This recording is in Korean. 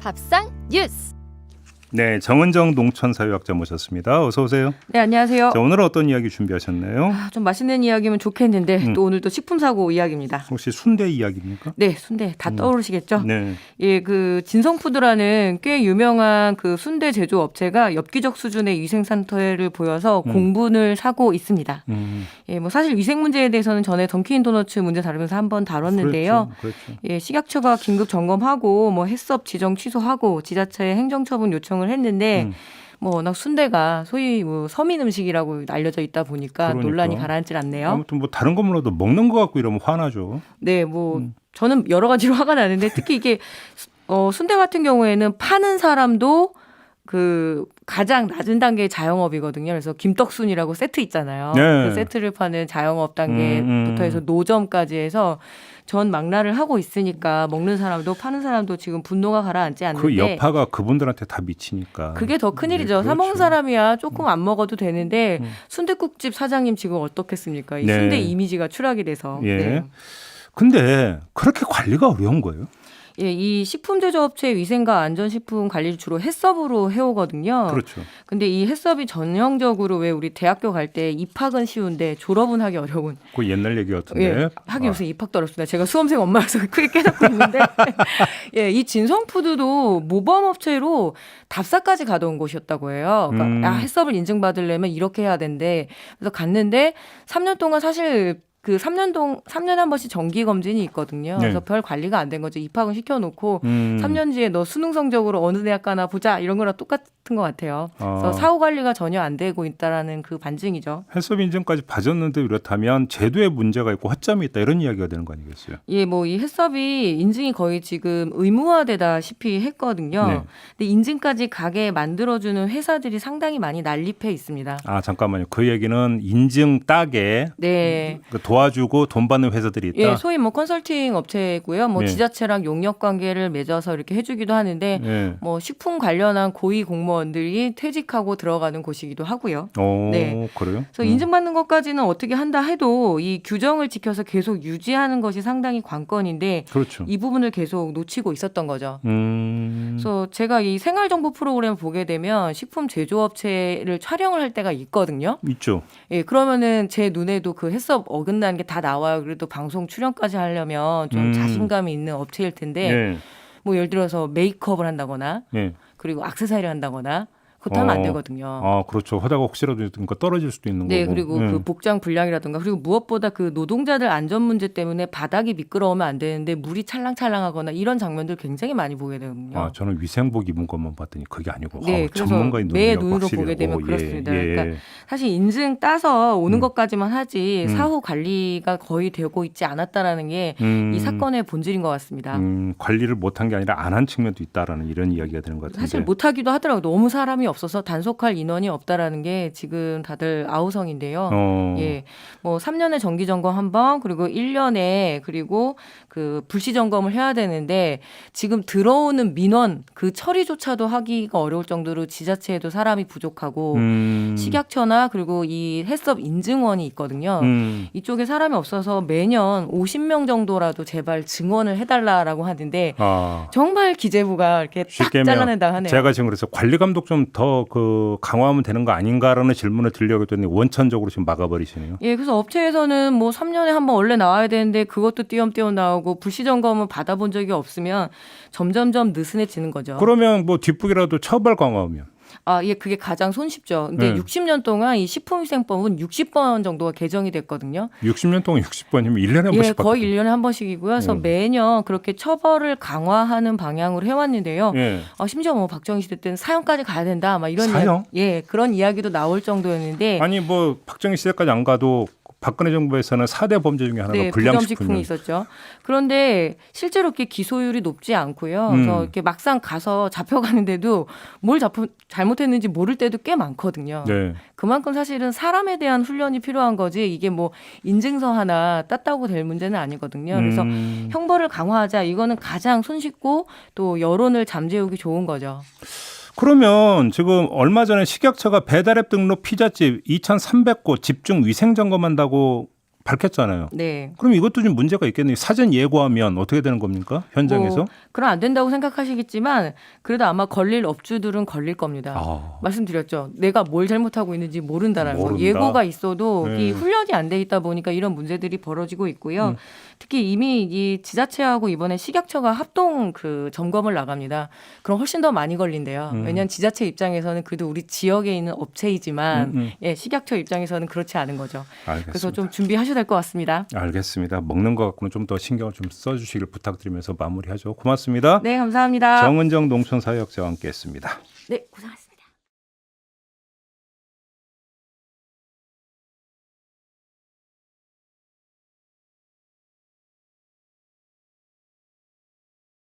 밥상 뉴스. 네, 정은정 농촌사회학자 모셨습니다. 어서 오세요. 네, 안녕하세요. 자, 오늘은 어떤 이야기 준비하셨나요? 좀 맛있는 이야기면 좋겠는데 또 오늘 또 식품 사고 이야기입니다. 혹시 순대 이야기입니까? 네, 순대 다 떠오르시겠죠? 네. 예, 그 진성푸드라는 꽤 유명한 그 순대 제조 업체가 엽기적 수준의 위생 상태를 보여서 공분을 사고 있습니다. 예, 뭐 사실 위생 문제에 대해서는 전에 던킨 도너츠 문제 다루면서 한번 다뤘는데요. 그렇죠. 예, 식약처가 긴급 점검하고 뭐 해썹 지정 취소하고 지자체에 행정처분 요청을 했는데 뭐 워낙 순대가 소위 뭐 서민 음식이라고 알려져 있다 보니까 그러니까. 논란이 가라앉질 않네요. 아무튼 뭐 다른 거 몰라도 먹는 거 갖고 이러면 화나죠. 네, 뭐 저는 여러 가지로 화가 나는데 특히 이게 순대 같은 경우에는 파는 사람도 그 가장 낮은 단계의 자영업이거든요. 그래서 김떡순이라고 세트 있잖아요. 네. 그 세트를 파는 자영업 단계부터 해서 노점까지 해서 전 망라를 하고 있으니까 먹는 사람도 파는 사람도 지금 분노가 가라앉지 않는데 그 여파가 그분들한테 다 미치니까. 그게 더 큰일이죠. 네, 사 먹는 그렇죠. 사람이야 조금 안 먹어도 되는데 순댓국집 사장님 지금 어떻겠습니까? 이 네. 순대 이미지가 추락이 돼서. 예. 네. 근데 그렇게 관리가 어려운 거예요? 예, 이 식품 제조업체 위생과 안전식품 관리를 주로 해썹으로 해오거든요. 그렇죠. 근데 이 해썹이 전형적으로 왜 우리 대학교 갈 때 입학은 쉬운데 졸업은 하기 어려운. 그 옛날 얘기 같은데. 예, 하긴 요새 입학도 어렵습니다. 제가 수험생 엄마라서 크게 깨닫고 있는데, 예, 이 진성푸드도 모범업체로 답사까지 가져온 곳이었다고 해요. 그러니까 해썹을 인증받으려면 이렇게 해야 된대. 그래서 갔는데 3년 동안 사실 그 3년에 한 번씩 정기 검진이 있거든요. 그래서 네. 별 관리가 안 된 거죠. 입학은 시켜놓고 3년 뒤에 너 수능 성적으로 어느 대학 가나 보자 이런 거랑 똑같은 것 같아요. 그래서 사후 관리가 전혀 안 되고 있다라는 그 반증이죠. 해썹 인증까지 봐줬는데 이렇다면 제도에 문제가 있고 허점이 있다 이런 이야기가 되는 거 아니겠어요? 예, 뭐 이 해썹이 인증이 거의 지금 의무화되다시피 했거든요. 네. 근데 인증까지 가게 만들어주는 회사들이 상당히 많이 난립해 있습니다. 아 잠깐만요. 그 얘기는 인증 따게 네. 도와주고 돈 받는 회사들이 있다. 예, 소위 뭐 컨설팅 업체고요. 뭐 네. 지자체랑 용역 관계를 맺어서 이렇게 해주기도 하는데 네. 뭐 식품 관련한 고위 공무원들이 퇴직하고 들어가는 곳이기도 하고요. 오, 네. 그래요? 그래서 인증받는 것까지는 어떻게 한다 해도 이 규정을 지켜서 계속 유지하는 것이 상당히 관건인데 그렇죠. 이 부분을 계속 놓치고 있었던 거죠. 음. 그래서 제가 이 생활정보 프로그램을 보게 되면 식품 제조업체를 촬영을 할 때가 있거든요. 있죠. 예, 그러면은 제 눈에도 그 해썹 어긋나는 게 다 나와요. 그래도 방송 출연까지 하려면 좀 자신감이 있는 업체일 텐데 네. 뭐 예를 들어서 메이크업을 한다거나 네. 그리고 액세서리를 한다거나 그것도 하면 안 되거든요. 아, 그렇죠. 하다가 혹시라도 그러니까 떨어질 수도 있는 네, 거고. 그리고 그 복장 불량이라든가 그리고 무엇보다 그 노동자들 안전 문제 때문에 바닥이 미끄러우면 안 되는데 물이 찰랑찰랑하거나 이런 장면들 굉장히 많이 보게 되거든요. 아, 저는 위생복 입은 것만 봤더니 그게 아니고 네, 그래서 전문가의 매 눈이야, 눈으로 확실히. 보게 되면 오, 그렇습니다. 예. 그러니까 사실 인증 따서 오는 것까지만 하지 사후 관리가 거의 되고 있지 않았다라는 게 이 사건의 본질인 것 같습니다. 관리를 못한 게 아니라 안 한 측면도 있다라는 이런 이야기가 되는 것 같은데. 사실 못하기도 하더라고요. 너무 사람이 없어서 단속할 인원이 없다라는 게 지금 다들 아우성인데요. 예, 뭐 3년에 정기 점검 한 번, 그리고 1년에 그리고 그 불시 점검을 해야 되는데 지금 들어오는 민원 그 처리조차도 하기가 어려울 정도로 지자체에도 사람이 부족하고 식약처나 그리고 이 해썹 인증원이 있거든요. 이쪽에 사람이 없어서 매년 50명 정도라도 제발 증원을 해달라라고 하는데 정말 기재부가 이렇게 딱 쉽게 잘라낸다 하네요. 제가 지금 그래서 관리 감독 좀 더 그 강화하면 되는 거 아닌가라는 질문을 드리려고 했더니 원천적으로 지금 막아버리시네요. 예, 그래서 업체에서는 뭐 3년에 한 번 원래 나와야 되는데 그것도 띄엄띄엄 나오고 불시 점검은 받아본 적이 없으면 점점점 느슨해지는 거죠. 그러면 뭐 뒷북이라도 처벌 강화하면. 아, 예, 그게 가장 손쉽죠. 근데 네. 60년 동안 이 식품위생법은 60번 정도가 개정이 됐거든요. 60년 동안 60번이면 1년에 한 예, 번씩 거의 바뀌었거든요. 1년에 한 번씩이고요. 그래서 매년 그렇게 처벌을 강화하는 방향으로 해왔는데요. 예. 심지어 뭐 박정희 시대 때는 사형까지 가야 된다, 막 이런 사형? 예, 그런 이야기도 나올 정도였는데 아니 뭐 박정희 시대까지 안 가도 박근혜 정부에서는 4대 범죄 중에 하나가 네, 불량식품이 부정식품이 있었죠. 그런데 실제로 이렇게 기소율이 높지 않고요. 그래서 이렇게 막상 가서 잡혀가는데도 뭘 잘못했는지 모를 때도 꽤 많거든요. 네. 그만큼 사실은 사람에 대한 훈련이 필요한 거지 이게 뭐 인증서 하나 땄다고 될 문제는 아니거든요. 그래서 형벌을 강화하자 이거는 가장 손쉽고 또 여론을 잠재우기 좋은 거죠. 그러면 지금 얼마 전에 식약처가 배달앱 등록 피자집 2,300곳 집중 위생 점검한다고 밝혔잖아요. 네. 그럼 이것도 좀 문제가 있겠네요. 사전 예고하면 어떻게 되는 겁니까? 현장에서? 뭐, 그럼 안 된다고 생각하시겠지만 그래도 아마 걸릴 업주들은 걸릴 겁니다. 아. 말씀드렸죠. 내가 뭘 잘못하고 있는지 모른다라는 거. 모른다. 예고가 있어도 네. 이 훈련이 안 돼 있다 보니까 이런 문제들이 벌어지고 있고요. 특히 이미 이 지자체하고 이번에 식약처가 합동 그 점검을 나갑니다. 그럼 훨씬 더 많이 걸린대요. 왜냐하면 지자체 입장에서는 그래도 우리 지역에 있는 업체이지만 예, 식약처 입장에서는 그렇지 않은 거죠. 알겠습니다. 그래서 좀 준비하셔야 될 것 같습니다. 알겠습니다. 먹는 거 갖고는 좀 더 신경을 좀 써주시길 부탁드리면서 마무리하죠. 고맙습니다. 네, 감사합니다. 정은정 농촌사회학자와 함께했습니다. 네, 고생하셨습니다.